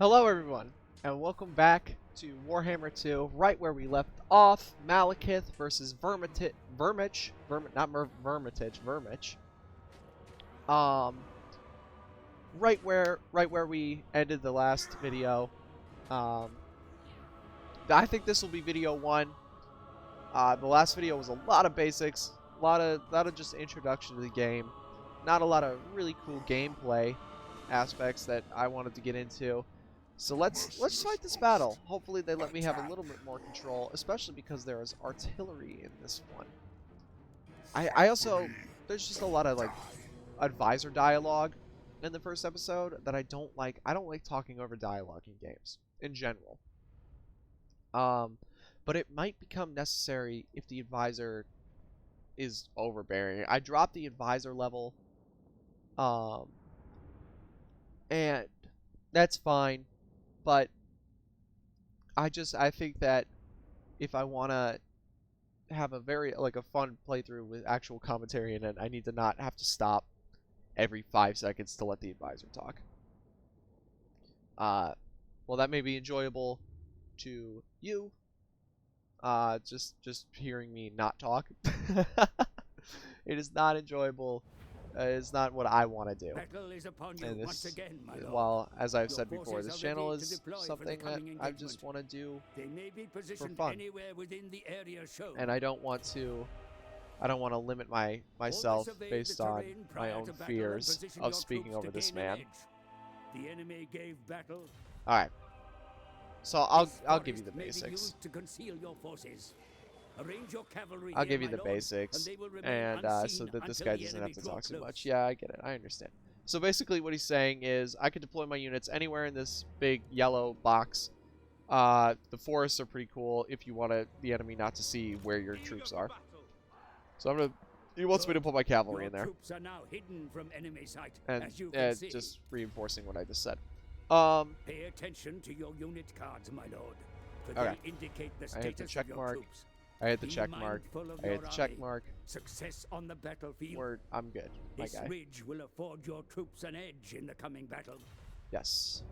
Hello everyone, and welcome back to Warhammer 2, right where we left off. Malekith versus Vermich, Vermich. Right where we ended the last video. I think this will be video 1. The last video was a lot of basics, a lot of just introduction to the game, not a lot of really cool gameplay aspects that I wanted to get into. So let's fight this battle. Hopefully they let me have a little bit more control, especially because there is artillery in this one. I also, there's just a lot of like advisor dialogue in the first episode that I don't like. I don't like talking over dialogue in games in general. But it might become necessary if the advisor is overbearing. I dropped the advisor level, and that's fine. But I think that if I want to have a very a fun playthrough with actual commentary in it, I need to not have to stop every 5 seconds to let the advisor talk. Well, that may be enjoyable to you. Just hearing me not talk. It is not enjoyable. It's not what I want to do. And this, well, as I've said before, this channel is something that I just want to do for fun. And I don't want to limit myself based on my own fears of speaking over this man. All right. So I'll give you the basics. I'll give you the basics, and so that this guy doesn't have to talk so much. Yeah, I get it. I understand. So basically what he's saying is I could deploy my units anywhere in this big yellow box. The forests are pretty cool if you want the enemy not to see where your troops are. So he wants me to put my cavalry in there. And just reinforcing what I just said. Pay attention to your unit cards, my lord. Okay. I hit the check mark. I hit the check mark. I hit the check mark. Success on the battlefield. I'm good, my guy. This ridge will afford your troops an edge in the coming battle. Yes.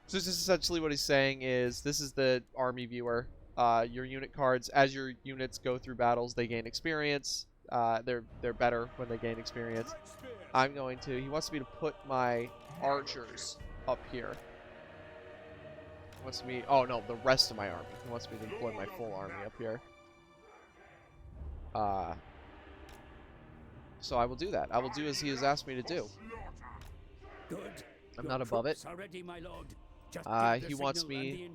So this is essentially what he's saying is this is the army viewer. Your unit cards, as your units go through battles, they gain experience. They're better when they gain experience. He wants me to put my archers up here. Oh no, the rest of my army. He wants me to deploy my full army up here. So I will do that. I will do as he has asked me to do. Good. I'm not above it. He wants me.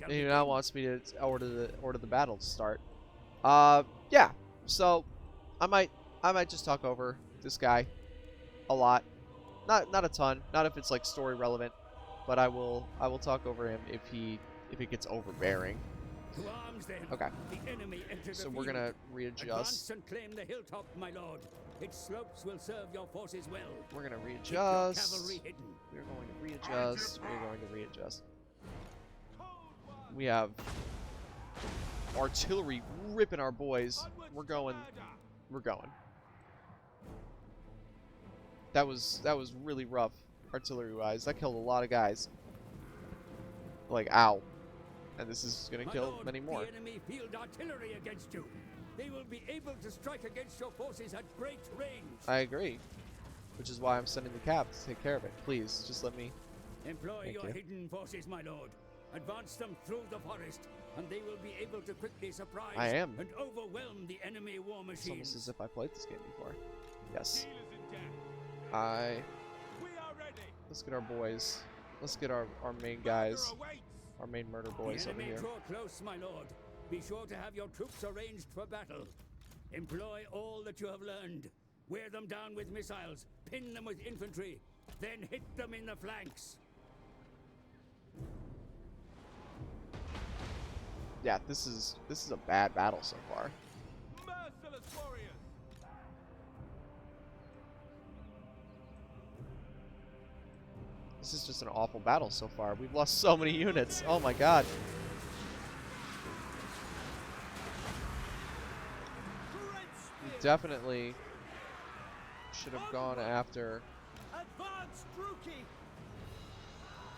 He now wants me to order the battle to start. Yeah. So I might just talk over this guy a lot. Not a ton. Not if it's like story relevant. But I will talk over him if it gets overbearing. Okay. So we're gonna readjust. And claim the hilltop, my lord. Its slopes will serve your forces well. We're gonna readjust. We're going to readjust. We're going to readjust. We have artillery ripping our boys. We're going. That was really rough. Artillery-wise, that killed a lot of guys. Like, ow. And this is gonna kill many more. The enemy field artillery against you. They will be able to strike against your forces at great range. I agree. Which is why I'm sending the cap to take care of it. Please, just let me... Employ your hidden forces, my lord. Advance them through the forest, and they will be able to quickly surprise and overwhelm the enemy war machines. It's almost as if I played this game before. Yes. Let's get our boys. Let's get our main guys. Our main murder boys over here. Draw close, my lord. Be sure to have your troops arranged for battle. Employ all that you have learned. Wear them down with missiles. Pin them with infantry. Then hit them in the flanks. Yeah, this is a bad battle so far. Merciless warriors. This is just an awful battle so far. We've lost so many units. Oh my god. We definitely should have gone after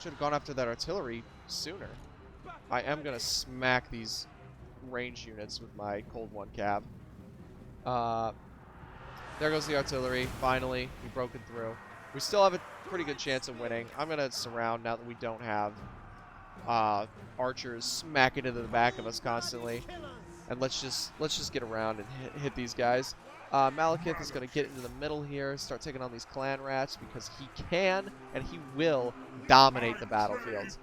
Should have gone after that artillery sooner. I am going to smack these range units with my Cold One cab. There goes the artillery. Finally, we broke it through. We still have a pretty good chance of winning. I'm going to surround now that we don't have archers smacking into the back of us constantly. And let's just get around and hit these guys. Malekith is going to get into the middle here, start taking on these clan rats because he can and he will dominate the battlefield.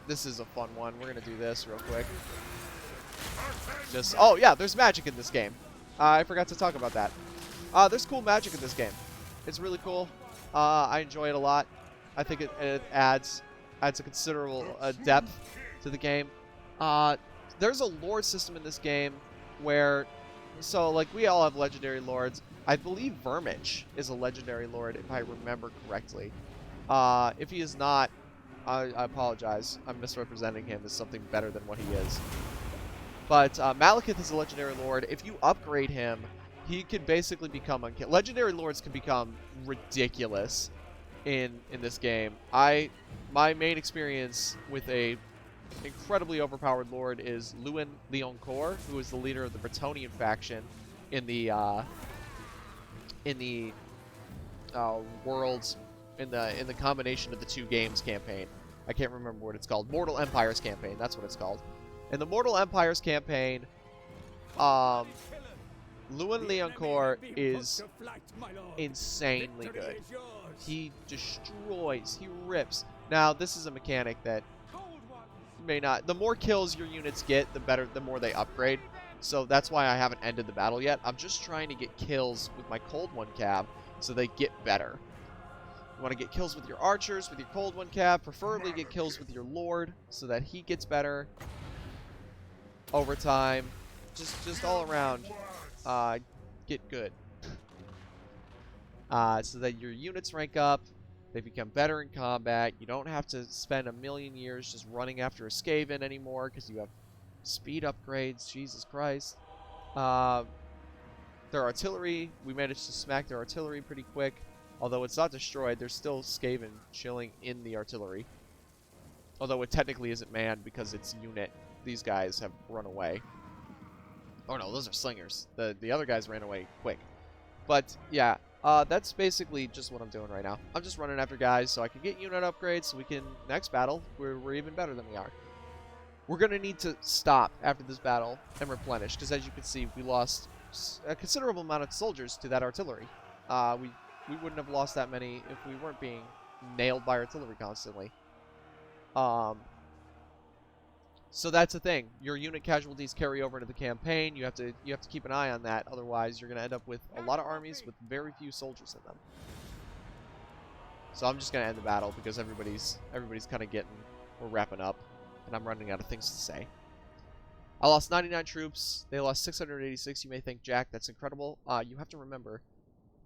This is a fun one. We're going to do this real quick. Oh yeah, there's magic in this game. I forgot to talk about that. There's cool magic in this game. It's really cool. I enjoy it a lot. I think it adds a considerable depth to the game. There's a lord system in this game where, so like we all have legendary lords. I believe Vermich is a legendary lord if I remember correctly. If he is not, I apologize. I'm misrepresenting him as something better than what he is. But Malekith is a legendary lord. If you upgrade him, he could basically become unkillable. Legendary lords can become ridiculous in this game. My main experience with a incredibly overpowered lord is Lewin Leoncoeur, who is the leader of the Bretonnian faction in the worlds in the combination of the two games campaign. I can't remember what it's called. Mortal Empires campaign. That's what it's called. In the Mortal Empires campaign, Lewin Leoncoeur is insanely good. He destroys. He rips. Now, this is a mechanic that may not. The more kills your units get, the better. The more they upgrade. So that's why I haven't ended the battle yet. I'm just trying to get kills with my Cold One cab, so they get better. You want to get kills with your archers, with your Cold One cab. Preferably get kills with your lord, so that he gets better over time. Just all around, get good. So that your units rank up. They become better in combat. You don't have to spend a million years just running after a Skaven anymore because you have speed upgrades. Jesus Christ. Their artillery, we managed to smack their artillery pretty quick. Although it's not destroyed, there's still Skaven chilling in the artillery. Although it technically isn't manned because it's unit. These guys have run away. Oh no, those are slingers. The other guys ran away quick. But yeah, that's basically just what I'm doing right now. I'm just running after guys so I can get unit upgrades so we can, next battle, we're even better than we are. We're going to need to stop after this battle and replenish because as you can see, we lost a considerable amount of soldiers to that artillery. We wouldn't have lost that many if we weren't being nailed by artillery constantly. So that's the thing. Your unit casualties carry over into the campaign. You have to keep an eye on that. Otherwise, you're going to end up with a lot of armies with very few soldiers in them. So I'm just going to end the battle because everybody's kind of we're wrapping up, and I'm running out of things to say. I lost 99 troops. They lost 686. You may think, Jack, that's incredible. You have to remember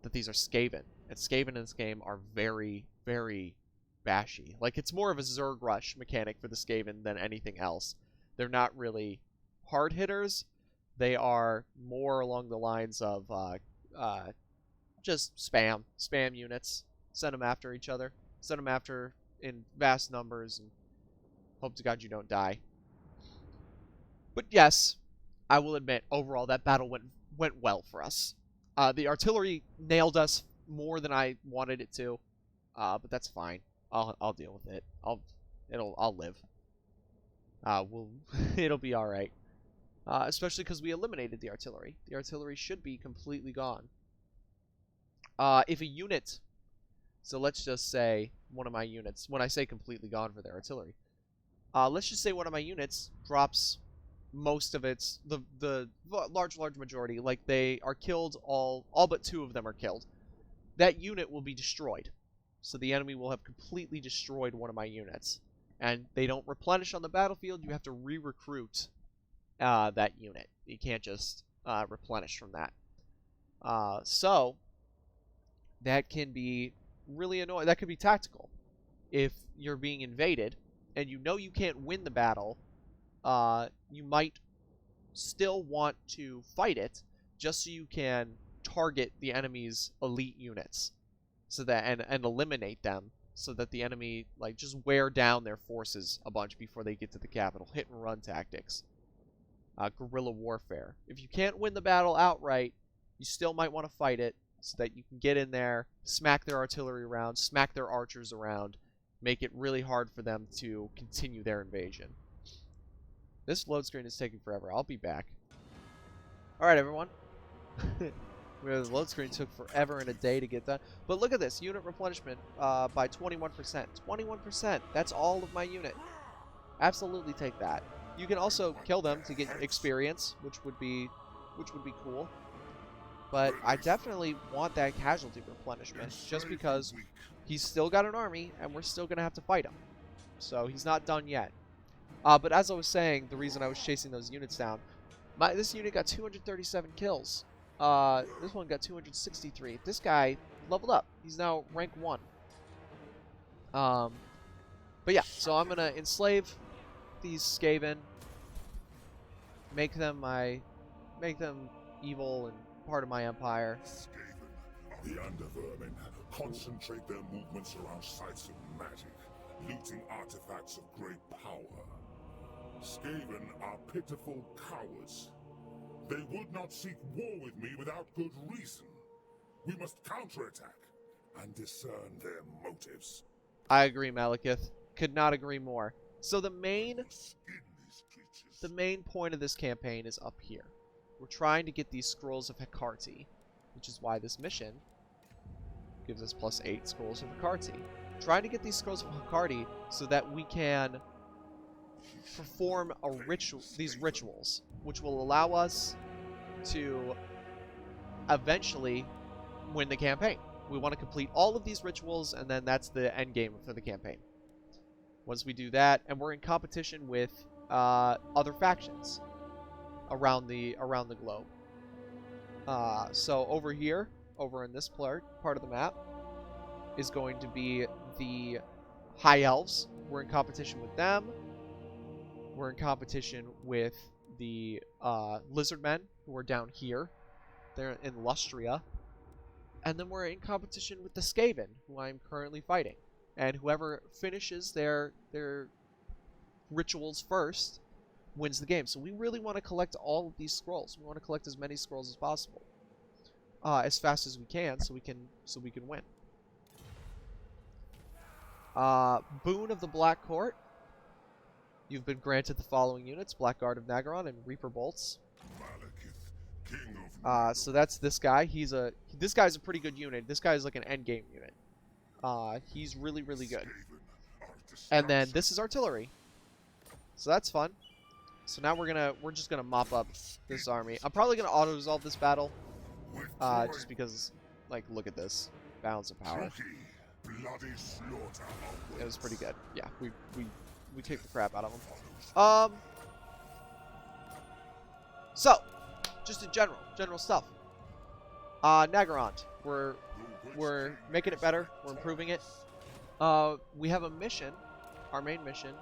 that these are Skaven, and Skaven in this game are very, very bashy. Like, it's more of a Zerg rush mechanic for the Skaven than anything else. They're not really hard hitters. They are more along the lines of just spam units. Send them after each other. Send them after in vast numbers and hope to God you don't die. But yes, I will admit, overall, that battle went well for us. The artillery nailed us more than I wanted it to, but that's fine. I'll deal with it. I'll live. It'll be all right. Especially because we eliminated the artillery. The artillery should be completely gone. If a unit, so let's just say one of my units, when I say completely gone for their artillery, let's just say one of my units drops most of its, the large majority, like they are killed, all but 2 of them are killed. That unit will be destroyed. So the enemy will have completely destroyed one of my units. And they don't replenish on the battlefield. You have to re-recruit that unit. You can't just replenish from that. So that can be really annoying. That could be tactical. If you're being invaded and you know you can't win the battle, you might still want to fight it just so you can target the enemy's elite units. so that and eliminate them so that the enemy like just wear down their forces a bunch before they get to the capital. Hit and run tactics. Guerrilla warfare. If you can't win the battle outright, you still might want to fight it so that you can get in there, smack their artillery around, smack their archers around, make it really hard for them to continue their invasion. This load screen is taking forever. I'll be back. Alright, everyone. The load screen took forever and a day to get done. But look at this. Unit replenishment by 21%. 21%. That's all of my unit. Absolutely take that. You can also kill them to get experience, which would be cool. But I definitely want that casualty replenishment, just because he's still got an army, and we're still going to have to fight him. So he's not done yet. But as I was saying, the reason I was chasing those units down, this unit got 237 kills. This one got 263. This guy leveled up. He's now rank 1. But yeah, so I'm going to enslave these Skaven, make them evil and part of my empire. Skaven, the undervermin, concentrate their movements around sites of magic, looting artifacts of great power. Skaven are pitiful cowards. They would not seek war with me without good reason. We must counterattack and discern their motives. I agree, Malekith. Could not agree more. So the main point of this campaign is up here. We're trying to get these scrolls of Hecate, which is why this mission gives us +8 scrolls of Hecate. Trying to get these scrolls of Hecate so that we can perform these rituals, which will allow us to eventually win the campaign. We want to complete all of these rituals, and then that's the end game for the campaign. Once we do that, and we're in competition with other factions around the globe. So over here, over in this part of the map, is going to be the High Elves. We're in competition with them. We're in competition with the Lizardmen, who are down here. They're in Lustria. And then we're in competition with the Skaven, who I'm currently fighting. And whoever finishes their rituals first wins the game. So we really want to collect all of these scrolls. We want to collect as many scrolls as possible, as fast as we can, so we can win. Boon of the Black Court. You've been granted the following units: Blackguard of Naggarond and Reaper Bolts. Malekith, king of So that's this guy. This guy's a pretty good unit. This guy's like an end game unit. He's really good. And then this is artillery. So that's fun. So now we're just gonna mop up this army. I'm probably gonna auto resolve this battle. Just because, like, look at this balance of power. bloody slaughter. It was pretty good. Yeah, we kicked the crap out of them. So, just in general stuff. Naggarond, we're making it better. We're improving it. We have a mission. Our main mission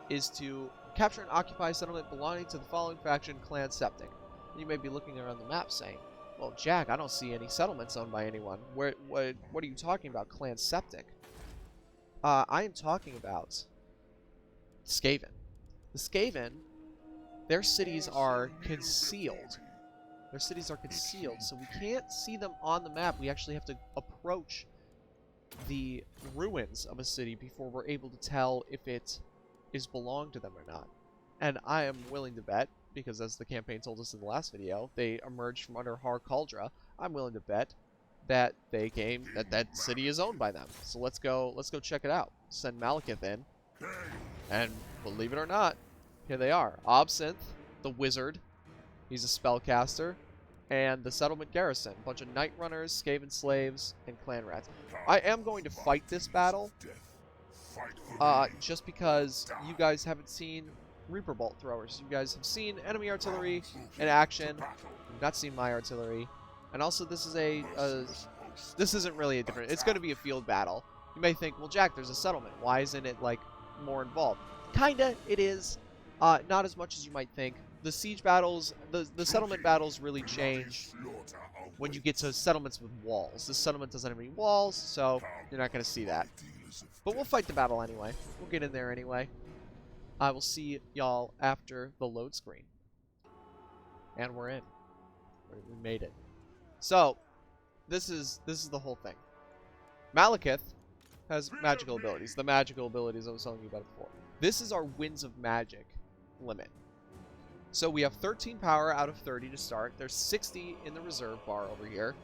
is to capture and occupy a settlement belonging to the following faction, Clan Septic. You may be looking around the map saying, well, Jack, I don't see any settlements owned by anyone. What are you talking about, Clan Septic? I am talking about Skaven. The Skaven, their cities are concealed. Their cities are concealed, so we can't see them on the map. We actually have to approach the ruins of a city before we're able to tell if it is belonged to them or not. And I am willing to bet, because as the campaign told us in the last video, they emerged from under Har Cauldra. I'm willing to bet that that city is owned by them. So let's go check it out. Send Malekith in, and believe it or not, here they are. Absinthe, the wizard, he's a spellcaster, and the settlement garrison, a bunch of night runners, Skaven slaves, and clan rats. I am going to fight this battle, just because you guys haven't seen Reaper Bolt throwers. You guys have seen enemy artillery in action. You've not seen my artillery. And also, this is this isn't really a different. It's going to be a field battle. You may think, well, Jack, there's a settlement. Why isn't it like more involved? Kinda, it is. Not as much as you might think. the siege battles, the settlement battles really change when you get to settlements with walls. This settlement doesn't have any walls, so you're not going to see that. But we'll fight the battle anyway. We'll get in there anyway. I will see y'all after the load screen. And we're in. We made it. So, this is the whole thing. Malekith has magical abilities. The magical abilities I was telling you about before. This is our Winds of Magic limit. So we have 13 power out of 30 to start. There's 60 in the reserve bar over here.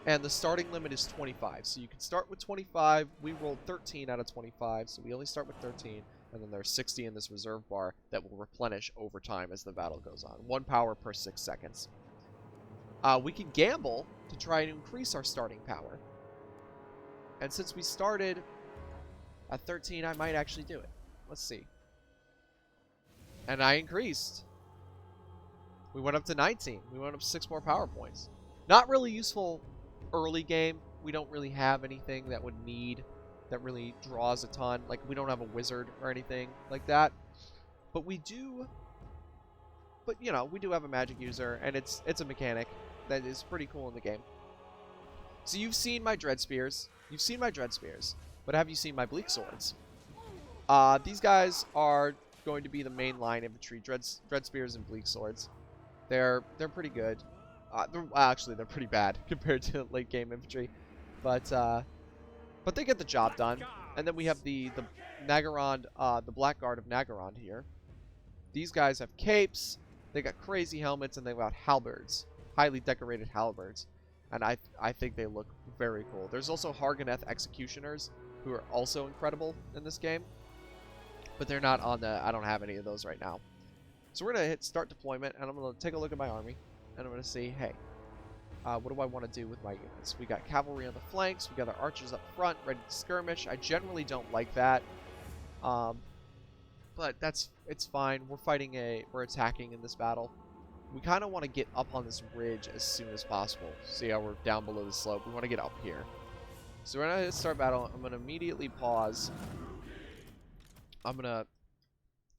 And the starting limit is 25. So you can start with 25. We rolled 13 out of 25, so we only start with 13. And then there's 60 in this reserve bar that will replenish over time as the battle goes on. 1 power per 6 seconds. We can gamble to try and increase our starting power. And since we started at 13, I might actually do it. Let's see. And I increased. We went up to 19. We went up 6 more power points. Not really useful early game. We don't really have anything that really draws a ton. Like, we don't have a wizard or anything like that. But we do... But, you know, we do have a magic user, and it's a mechanic that is pretty cool in the game. So you've seen my Dread Spears. You've seen my Dread Spears. But have you seen my Bleak Swords? These guys are going to be the main line infantry. Dread Spears and Bleak Swords. They're pretty good. Actually, they're pretty bad compared to late game infantry. But they get the job done. And then we have the Naggarond, the Blackguard of Naggarond here. These guys have capes. They got crazy helmets, and they've got halberds. Highly decorated halberds. And I think they look very cool. There's also Hargoneth Executioners, who are also incredible in this game. But they're not on the... I don't have any of those right now. So we're going to hit start deployment, and I'm going to take a look at my army. And I'm going to see, hey, what do I want to do with my units? We got cavalry on the flanks. We got our archers up front, ready to skirmish. I generally don't like that. But it's fine. We're attacking in this battle. We kind of want to get up on this ridge as soon as possible. See how we're down below the slope. We want to get up here. So we're going to start battle. I'm going to immediately pause. I'm going to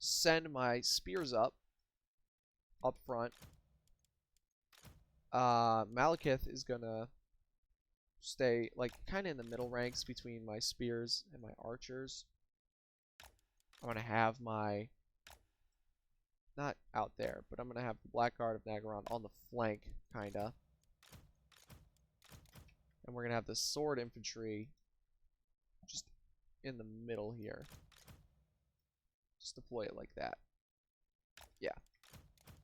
send my spears up front. Malekith is going to stay like kind of in the middle ranks between my spears and my archers. I'm going to have my... Not out there, but I'm going to have the Blackguard of Naggarond on the flank, kind of. And we're going to have the sword infantry just in the middle here. Just deploy it like that. Yeah.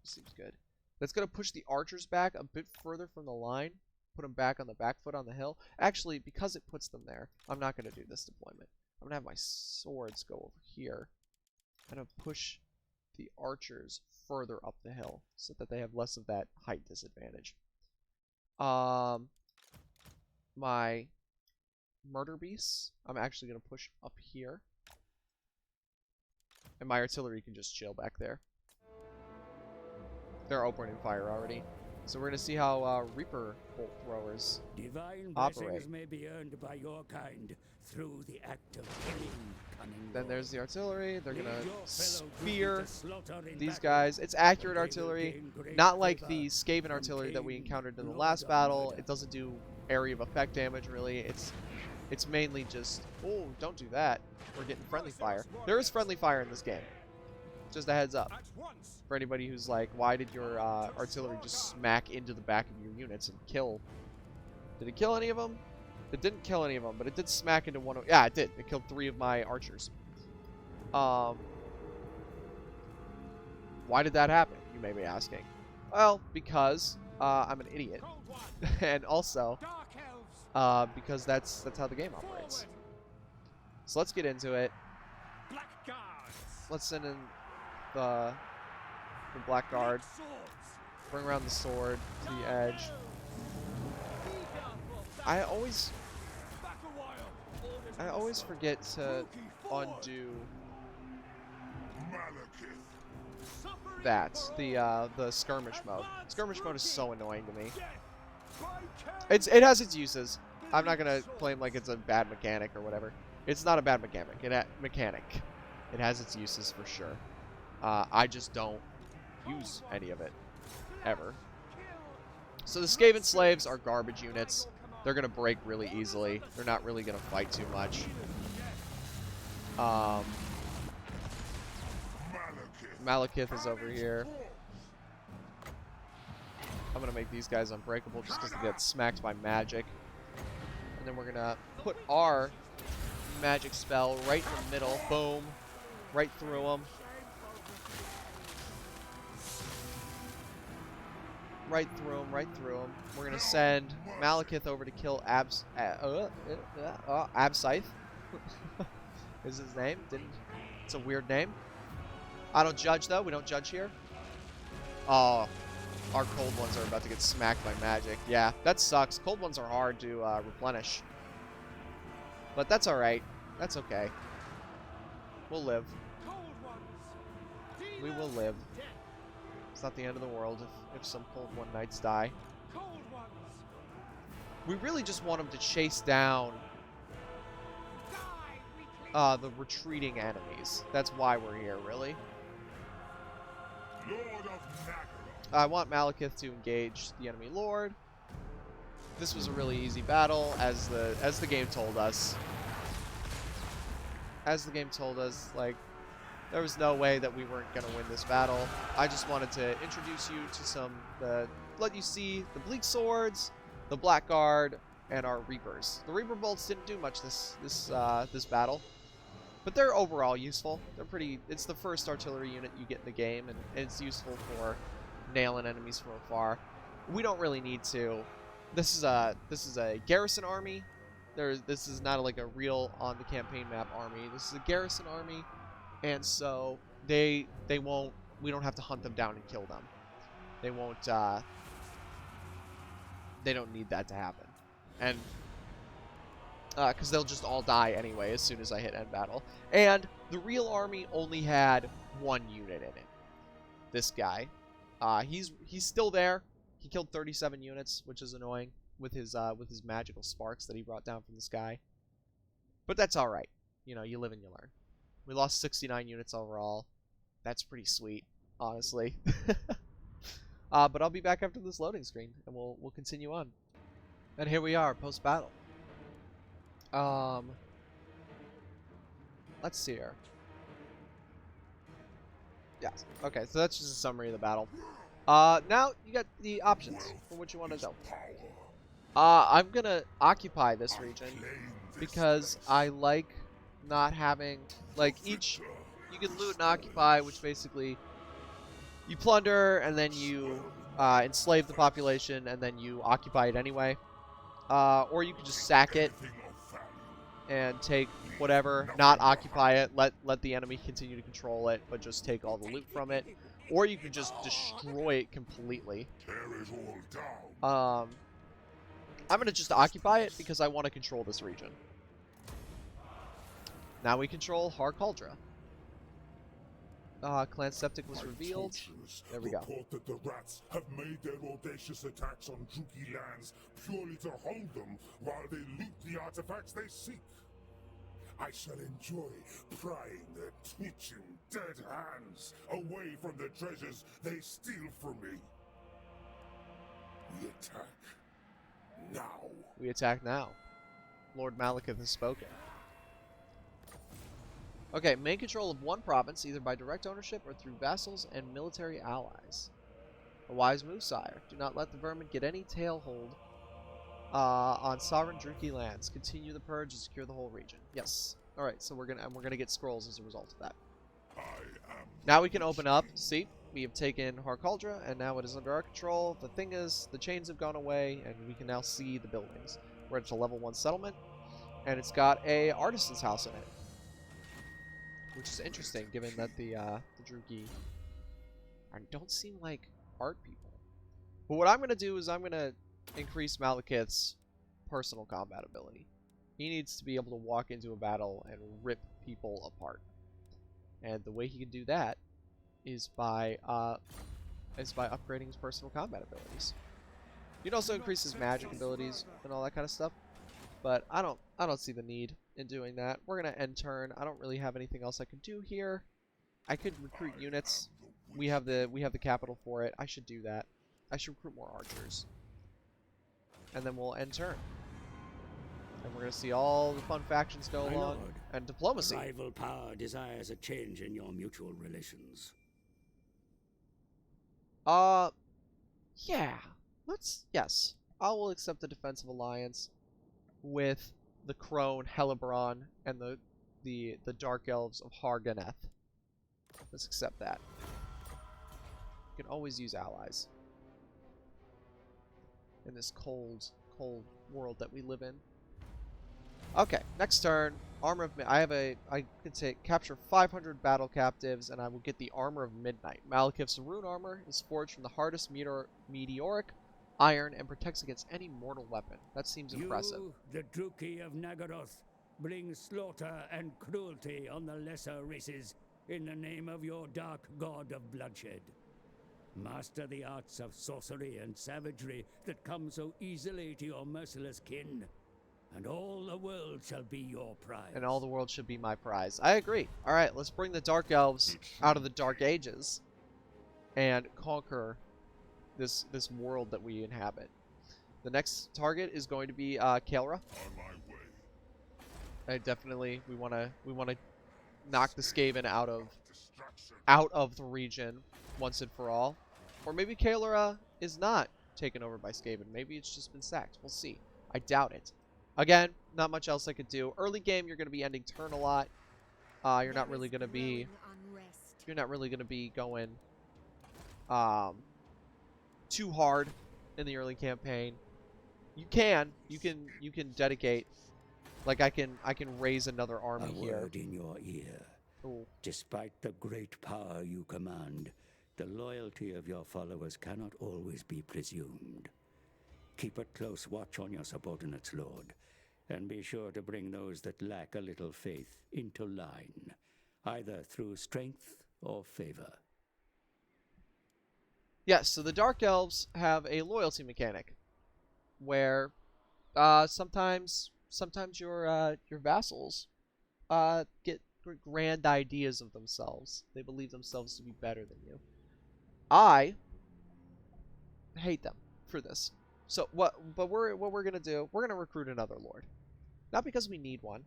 Seems good. That's going to push the archers back a bit further from the line. Put them back on the back foot on the hill. Actually, because it puts them there, I'm not going to do this deployment. I'm going to have my swords go over here. I'm going to push the archers further up the hill so that they have less of that height disadvantage. My murder beasts, I'm actually going to push up here. And my artillery can just chill back there. They're opening fire already. So we're going to see how Reaper bolt throwers Divine operate. blessings may be earned by your kind through the act of killing. Then there's the artillery. They're going to spear these guys. It's accurate artillery. Not like the Skaven artillery that we encountered in the last battle. It doesn't do area of effect damage, really. It's mainly just... Oh, don't do that. We're getting friendly fire. There is friendly fire in this game. Just a heads up. For anybody who's like, why did your artillery just smack into the back of your units and kill? Did it kill any of them? It didn't kill any of them, but it did smack into one of... Yeah, it did. It killed 3 of my archers. Why did that happen, you may be asking? Well, because I'm an idiot. And also, because that's how the game operates. So let's get into it. Let's send in the Blackguard. Bring around the sword to the edge. I always forget to undo that, the skirmish mode. Skirmish mode is so annoying to me. It has its uses. I'm not gonna claim like it's a bad mechanic or whatever. It's not a bad mechanic. It has its uses for sure. I just don't use any of it ever. So the Skaven Slaves are garbage units. They're going to break really easily. They're not really going to fight too much. Malekith is over here. I'm going to make these guys unbreakable just because they get smacked by magic. And then we're going to put our magic spell right in the middle. Boom. Right through them. Right through him, right through him. We're gonna send Malekith over to kill Abscythe. Is his name? It's a weird name. I don't judge though. We don't judge here. Oh, our cold ones are about to get smacked by magic. Yeah, that sucks. Cold ones are hard to replenish, but that's all right. That's okay. We'll live. We will live. It's not the end of the world if some Cold One Knights die. We really just want them to chase down the retreating enemies. That's why we're here, really. Lord of Naggarond. I want Malekith to engage the enemy lord. This was a really easy battle, as the game told us. As the game told us, like, there was no way that we weren't going to win this battle. I just wanted to introduce you to let you see the Bleak Swords, the Blackguard, and our Reapers. The Reaper Bolts didn't do much this battle, but they're overall useful. They're pretty. It's the first artillery unit you get in the game, and it's useful for nailing enemies from afar. We don't really need to. This is a garrison army. This is not like a real on the campaign map army. This is a garrison army. And so we don't have to hunt them down and kill them. They won't, they don't need that to happen. And, because they'll just all die anyway as soon as I hit end battle. And the real army only had one unit in it. This guy. He's still there. He killed 37 units, which is annoying with his magical sparks that he brought down from the sky. But that's alright. You know, you live and you learn. We lost 69 units overall. That's pretty sweet, honestly. But I'll be back after this loading screen, and we'll continue on. And here we are, post-battle. Let's see here. Yes. Okay, so that's just a summary of the battle. Now you got the options for what you want to do. I'm gonna occupy this region because I like not having, like, you can loot and occupy, which basically you plunder and then you enslave the population and then you occupy it anyway, or you can just sack it and take whatever, not occupy it, let the enemy continue to control it, but just take all the loot from it, or you can just destroy it completely. I'm gonna just occupy it because I want to control this region. Now we control Harkaldra. Clan Septic was revealed. There we go. Report that the rats have made their audacious attacks on Druki lands purely to hold them while they loot the artifacts they seek. I shall enjoy prying their twitching dead hands away from the treasures they steal from me. We attack now. We attack now. Lord Malekith has spoken. Okay, main control of one province, either by direct ownership or through vassals and military allies. A wise move, sire. Do not let the vermin get any tailhold on sovereign Druki lands. Continue the purge and secure the whole region. Yes. All right. So we're gonna get scrolls as a result of that. Now we can open up. See, we have taken Harkaldra, and now it is under our control. The thing is, the chains have gone away, and we can now see the buildings. We're at a level 1 settlement, and it's got a artisan's house in it, which is interesting, given that the Druki don't seem like art people. But what I'm going to do is I'm going to increase Malekith's personal combat ability. He needs to be able to walk into a battle and rip people apart. And the way he can do that is by upgrading his personal combat abilities. You can also increase his magic abilities and all that kind of stuff. But I don't see the need in doing that. We're gonna end turn. I don't really have anything else I can do here. I could recruit units. We have the capital for it. I should do that. I should recruit more archers. And then we'll end turn. And we're gonna see all the fun factions go My along. lord, And diplomacy. rival power desires a change in your mutual relations. Yeah. Yes. I will accept the defensive alliance with the Crone, Helibron, and the Dark Elves of Harganeth. Let's accept that. You can always use allies in this cold world that we live in. Okay, next turn. Armor of I could say capture 500 battle captives, and I will get the Armor of Midnight. Malekith's rune armor is forged from the hardest meteoric iron and protects against any mortal weapon. That seems impressive. You, the Druki of Naggaroth, bring slaughter and cruelty on the lesser races in the name of your dark god of bloodshed. Master the arts of sorcery and savagery that come so easily to your merciless kin, and all the world shall be your prize. And all the world should be my prize. I agree. Alright, let's bring the Dark Elves out of the Dark Ages and conquer this world that we inhabit. The next target is going to be Kael'ra. On my way. We wanna knock the Skaven out of the region once and for all. Or maybe Kael'ra is not taken over by Skaven. Maybe it's just been sacked. We'll see. I doubt it. Again, not much else I could do. Early game, you're going to be ending turn a lot. You're not really going to be going too hard in the early campaign. You can dedicate. Like I can raise another army here. A word in your ear. Ooh. Despite the great power you command, the loyalty of your followers cannot always be presumed. Keep a close watch on your subordinates, Lord, and be sure to bring those that lack a little faith into line, either through strength or favor. Yes, so the Dark Elves have a loyalty mechanic, where sometimes your vassals get grand ideas of themselves. They believe themselves to be better than you. I hate them for this. So what we're gonna do? We're gonna recruit another lord, not because we need one,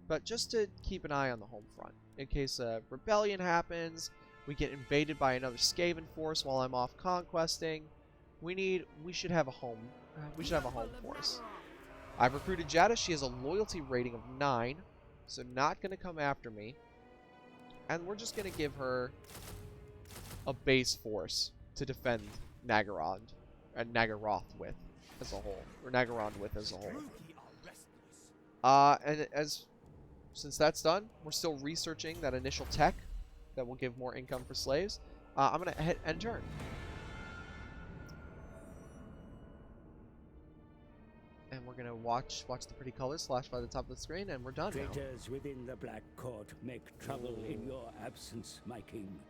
but just to keep an eye on the home front in case a rebellion happens. We get invaded by another Skaven force while I'm off conquesting. We should have a home. We should have a home force. I've recruited Jada. She has a loyalty rating of 9, so not gonna come after me. And we're just gonna give her a base force to defend Naggarond and Naggaroth with as a whole, or Naggarond with as a whole. Since that's done, we're still researching that initial tech that will give more income for slaves. I'm gonna hit end turn. And we're gonna watch the pretty colors flash by the top of the screen, and we're done now. Traitors within the Black Court make trouble in your absence, my king.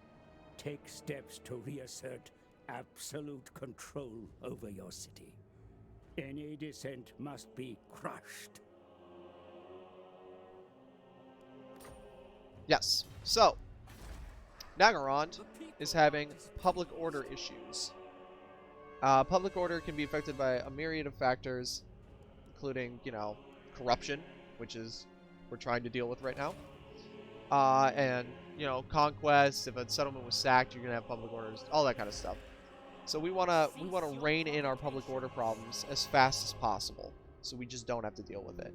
Take steps to reassert absolute control over your city. Any dissent must be crushed. Yes. So, Naggarond is having public order issues. Public order can be affected by a myriad of factors, including, corruption, which is we're trying to deal with right now. And, conquest. If a settlement was sacked, you're gonna have public orders, all that kind of stuff. So we wanna rein in our public order problems as fast as possible, so we just don't have to deal with it.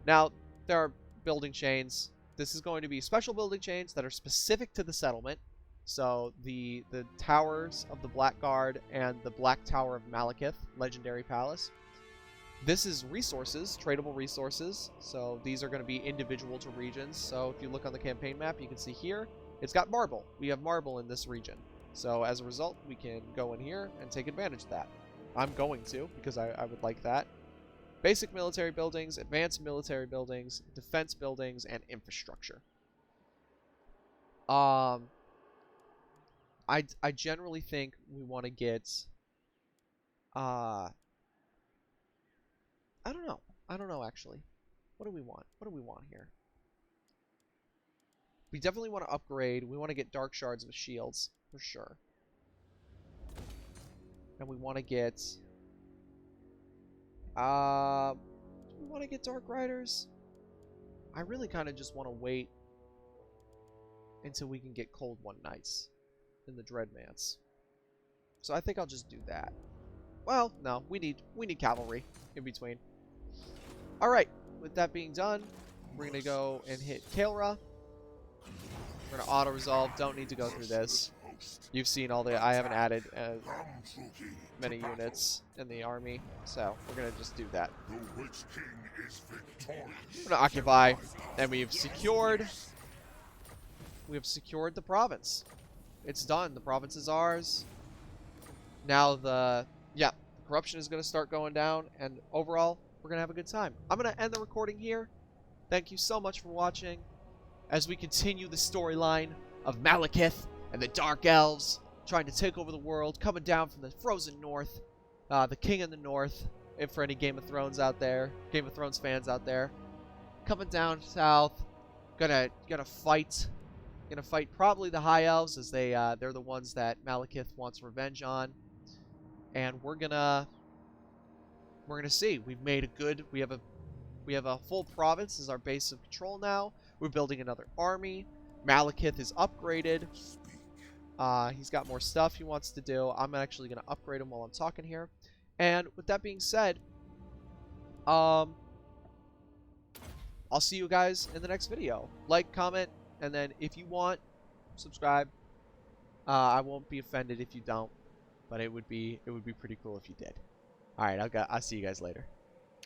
Now, there are building chains. This is going to be special building chains that are specific to the settlement. So the towers of the Blackguard and the Black Tower of Malekith, Legendary Palace. This is resources, tradable resources. So these are going to be individual to regions. So if you look on the campaign map, you can see here, it's got marble. We have marble in this region. So as a result, we can go in here and take advantage of that. I'm going to, because I would like that. Basic military buildings, advanced military buildings, defense buildings, and infrastructure. I generally think we want to get I don't know. I don't know actually. What do we want? What do we want here? We definitely want to upgrade. We want to get dark shards with shields for sure. And we want to get do we want to get dark riders? I really kind of just want to wait until we can get cold one knights in the Dreadmance. So I think I'll just do that. Well, no, we need cavalry in between. All right, with that being done, we're gonna go and hit Kael'ra. We're gonna auto resolve. Don't need to go through this. You've seen all the. I haven't added many units in the army, so we're gonna just do that. We're gonna occupy, and we've secured. We have secured the province. It's done. The province is ours. Now the corruption is gonna start going down, and overall, we're gonna have a good time. I'm gonna end the recording here. Thank you so much for watching as we continue the storyline of Malekith and the Dark Elves trying to take over the world, coming down from the frozen north, the king in the north, if for any Game of Thrones out there, Game of Thrones fans out there, coming down south, gonna fight probably the High Elves, as they're the ones that Malekith wants revenge on, and we're gonna see. We have a full province as our base of control now. We're building another army. Malekith is upgraded. He's got more stuff he wants to do. I'm actually going to upgrade him while I'm talking here. And with that being said, I'll see you guys in the next video. Like, comment, and then if you want, subscribe. I won't be offended if you don't, but it would be pretty cool if you did. All right, I'll see you guys later.